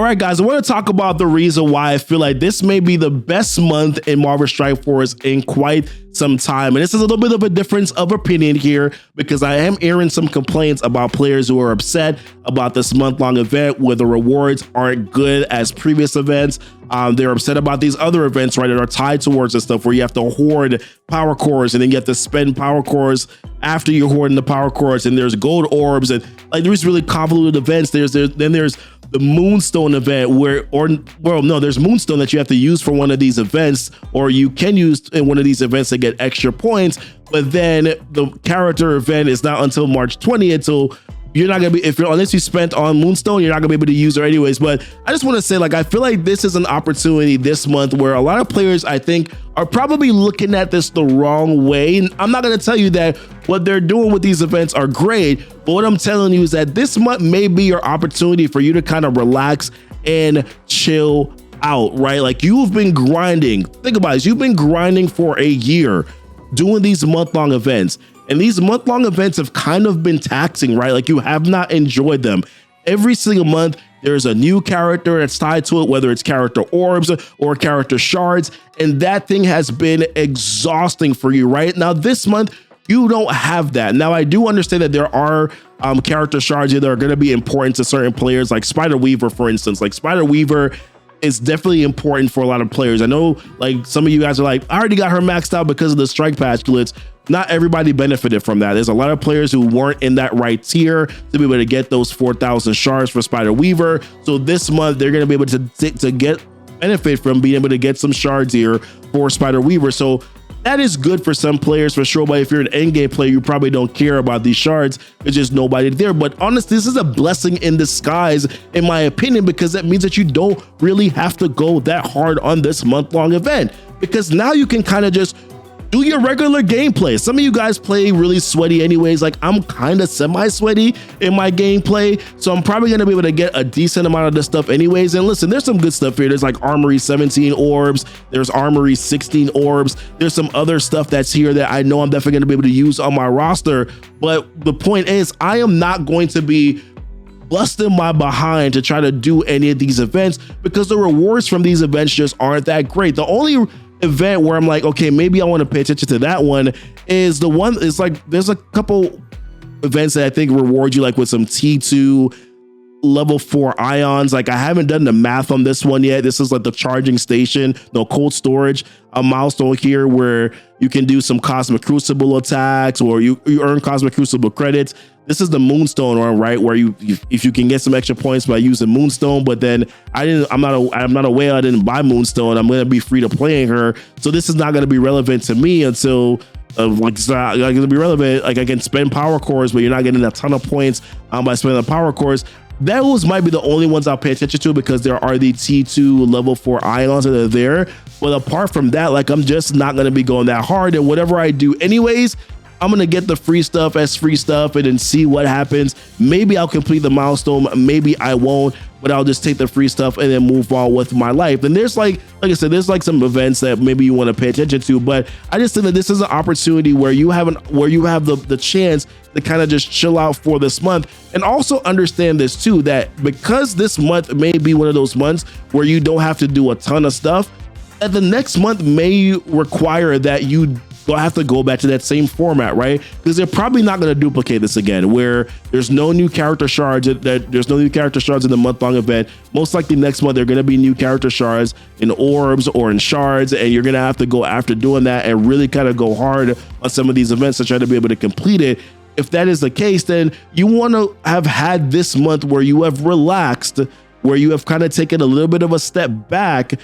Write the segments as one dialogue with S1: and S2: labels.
S1: All right, guys, I want to talk about the reason why I feel like this may be the best month in Marvel Strike Force in quite some time. And this is a little bit of a difference of opinion here because I am hearing some complaints about players who are upset about this month-long event where the rewards aren't good as previous events. They're upset about these other events, right, that are tied towards this stuff where you have to hoard power cores and then you have to spend power cores after you're hoarding the power cores, and there's gold orbs and like there's really convoluted events. There's the Moonstone event there's Moonstone that you have to use for one of these events, or you can use in one of these events to get extra points. But then the character event is not until March 20th, so you're not gonna be, unless you spent on Moonstone, you're not gonna be able to use her anyways. But I just want to say, like, I feel like this is an opportunity this month where a lot of players, I think, are probably looking at this the wrong way. And I'm not gonna tell you that what they're doing with these events are great, but what I'm telling you is that this month may be your opportunity for you to kind of relax and chill out, right? Like, you've been grinding. Think about it. You've been grinding for a year doing these month-long events. And these month-long events have kind of been taxing, right? Like, you have not enjoyed them. Every single month, there's a new character that's tied to it, whether it's character orbs or character shards. And that thing has been exhausting for you, right? Now, this month, you don't have that. Now, I do understand that there are character shards that are going to be important to certain players, like Spider-Weaver, for instance. Like, Spider-Weaver is definitely important for a lot of players. I know, like, some of you guys are like, I already got her maxed out because of the strike patch glitch. Not everybody benefited from that. There's a lot of players who weren't in that right tier to be able to get those 4,000 shards for Spider-Weaver. So this month, they're going to be able to get benefit from being able to get some shards here for Spider-Weaver. So that is good for some players for sure. But if you're an endgame player, you probably don't care about these shards. There's just nobody there. But honestly, this is a blessing in disguise, in my opinion, because that means that you don't really have to go that hard on this month-long event, because now you can kind of just do your regular gameplay. Some of you guys play really sweaty anyways. Like, I'm kind of semi-sweaty in my gameplay, so I'm probably gonna be able to get a decent amount of this stuff anyways. And listen, there's some good stuff here. There's like Armory 17 orbs, there's Armory 16 orbs, there's some other stuff that's here that I know I'm definitely gonna be able to use on my roster. But the point is, I am not going to be busting my behind to try to do any of these events because the rewards from these events just aren't that great. The only event where I'm like, okay, maybe I want to pay attention to that one is the one, it's like there's a couple events that I think reward you, like with some T2 level 4 ions. Like, I haven't done the math on this one yet. This is like the charging station, no, cold storage, a milestone here where you can do some Cosmic Crucible attacks, or you earn Cosmic Crucible credits. This is the Moonstone one, right? Where if you can get some extra points by using Moonstone, but then I'm not a whale. I didn't buy Moonstone. I'm going to be free to playing her. So this is not going to be relevant to me until it's not going to be relevant. Like, I can spend power cores, but you're not getting a ton of points by spending the power cores. Those might be the only ones I'll pay attention to because there are the T2 level 4 ions that are there. But apart from that, like, I'm just not going to be going that hard. And whatever I do anyways, I'm going to get the free stuff as free stuff and then see what happens. Maybe I'll complete the milestone. Maybe I won't, but I'll just take the free stuff and then move on with my life. And there's like I said, there's like some events that maybe you want to pay attention to, but I just think that this is an opportunity where you have the chance to kind of just chill out for this month. And also understand this too, that because this month may be one of those months where you don't have to do a ton of stuff, that the next month may require that you have to go back to that same format, right? Because they're probably not going to duplicate this again, where there's no new character shards. There's no new character shards in the month-long event. Most likely next month, there are going to be new character shards in orbs or in shards, and you're going to have to go after doing that and really kind of go hard on some of these events to try to be able to complete it. If that is the case, then you want to have had this month where you have relaxed, where you have kind of taken a little bit of a step back,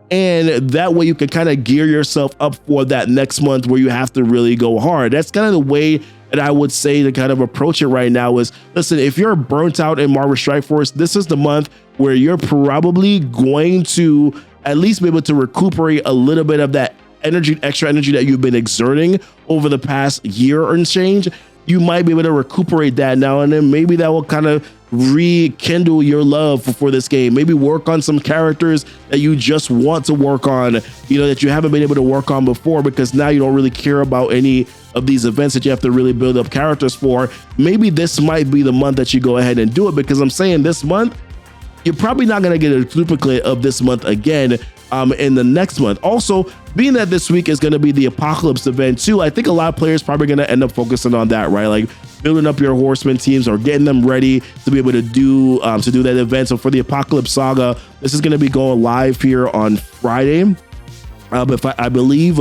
S1: and that way you can kind of gear yourself up for that next month where you have to really go hard. That's kind of the way that I would say to kind of approach it right now is, listen, if you're burnt out in Marvel Strike Force, this is the month where you're probably going to at least be able to recuperate a little bit of that energy, extra energy that you've been exerting over the past year and change. You might be able to recuperate that now, and then maybe that will kind of rekindle your love for this game. Maybe work on some characters that you just want to work on, that you haven't been able to work on before, because now you don't really care about any of these events that you have to really build up characters for. Maybe this might be the month that you go ahead and do it, because I'm saying this month, you're probably not going to get a duplicate of this month again in the next month. Also, being that this week is going to be the Apocalypse event too, I think a lot of players probably going to end up focusing on that, right? Like building up your horseman teams or getting them ready to be able to do that event. So for the Apocalypse Saga, this is going to be going live here on Friday. If I believe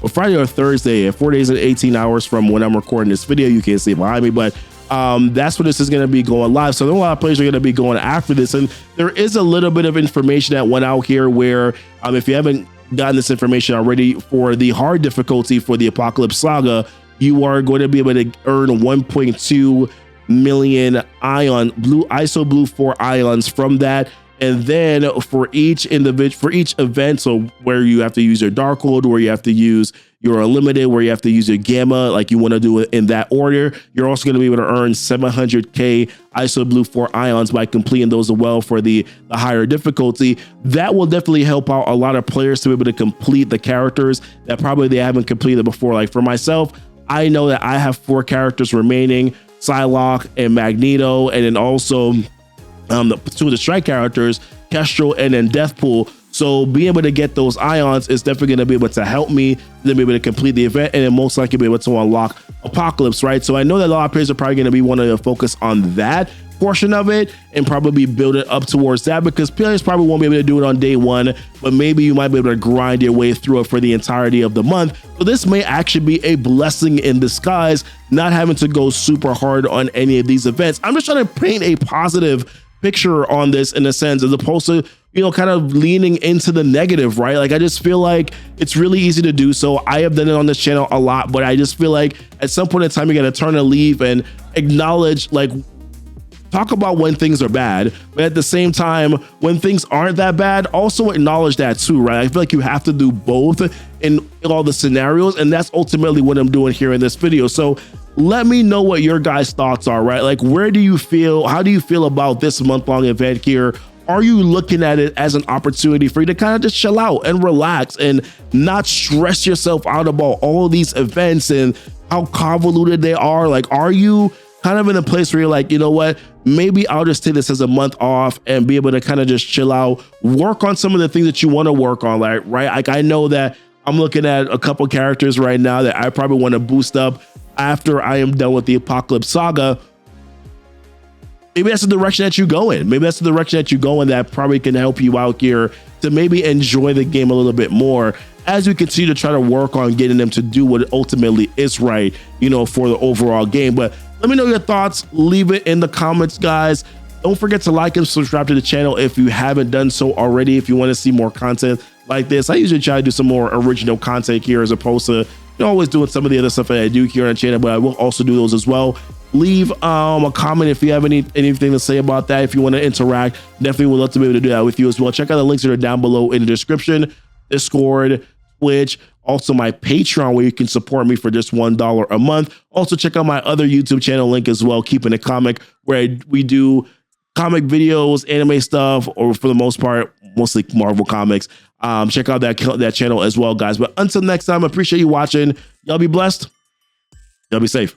S1: Friday or Thursday, 4 days and 18 hours from when I'm recording this video. You can't see it behind me, but that's when this is going to be going live. So a lot of players are going to be going after this. And there is a little bit of information that went out here where if you haven't gotten this information already, for the hard difficulty for the Apocalypse Saga, you are going to be able to earn 1.2 million ISO Blue 4 ions from that. And then for each event, so where you have to use your Darkhold, where you have to use your Unlimited, where you have to use your Gamma, like you want to do it in that order, you're also going to be able to earn 700k ISO Blue 4 ions by completing those as well for the higher difficulty. That will definitely help out a lot of players to be able to complete the characters that probably they haven't completed before. Like for myself, I know that I have 4 characters remaining, Psylocke and Magneto, and then also the 2 of the strike characters, Kestrel and then Deathpool. So being able to get those ions is definitely going to be able to help me to be able to complete the event, and then most likely be able to unlock Apocalypse, right? So I know that a lot of players are probably going to be wanting to focus on that portion of it and probably build it up towards that, because players probably won't be able to do it on day one, but maybe you might be able to grind your way through it for the entirety of the month. So this may actually be a blessing in disguise, not having to go super hard on any of these events. I'm just trying to paint a positive picture on this in a sense, as opposed to, you know, kind of leaning into the negative, right? Like I just feel like it's really easy to do so. I have done it on this channel a lot, but I just feel like at some point in time you got to turn a leaf and acknowledge, like, talk about when things are bad, but at the same time, when things aren't that bad, also acknowledge that too, right? I feel like you have to do both in all the scenarios, and that's ultimately what I'm doing here in this video. So let me know what your guys' thoughts are, right? Like, how do you feel about this month-long event here? Are you looking at it as an opportunity for you to kind of just chill out and relax and not stress yourself out about all of these events and how convoluted they are? Like, are you kind of in a place where you're like, you know what, maybe I'll just take this as a month off and be able to kind of just chill out, work on some of the things that you want to work on, like, right? Like, I know that I'm looking at a couple characters right now that I probably want to boost up after I am done with the Apocalypse Saga. Maybe that's the direction that you go in. Maybe that's the direction that you go in that probably can help you out here to maybe enjoy the game a little bit more as we continue to try to work on getting them to do what ultimately is right, you know, for the overall game. But let me know your thoughts. Leave it in the comments, guys. Don't forget to like and subscribe to the channel if you haven't done so already. If you want to see more content like this, I usually try to do some more original content here as opposed to always doing some of the other stuff that I do here on the channel, but I will also do those as well. Leave a comment if you have anything to say about that. If you want to interact, definitely would love to be able to do that with you as well. Check out the links that are down below in the description: Discord, Twitch, also my Patreon, where you can support me for just $1 a month. Also check out my other YouTube channel link as well, Keeping It Comic, where we do comic videos, anime stuff, or for the most part, mostly Marvel comics. Check out that channel as well, guys. But until next time, I appreciate you watching. Y'all be blessed. Y'all be safe.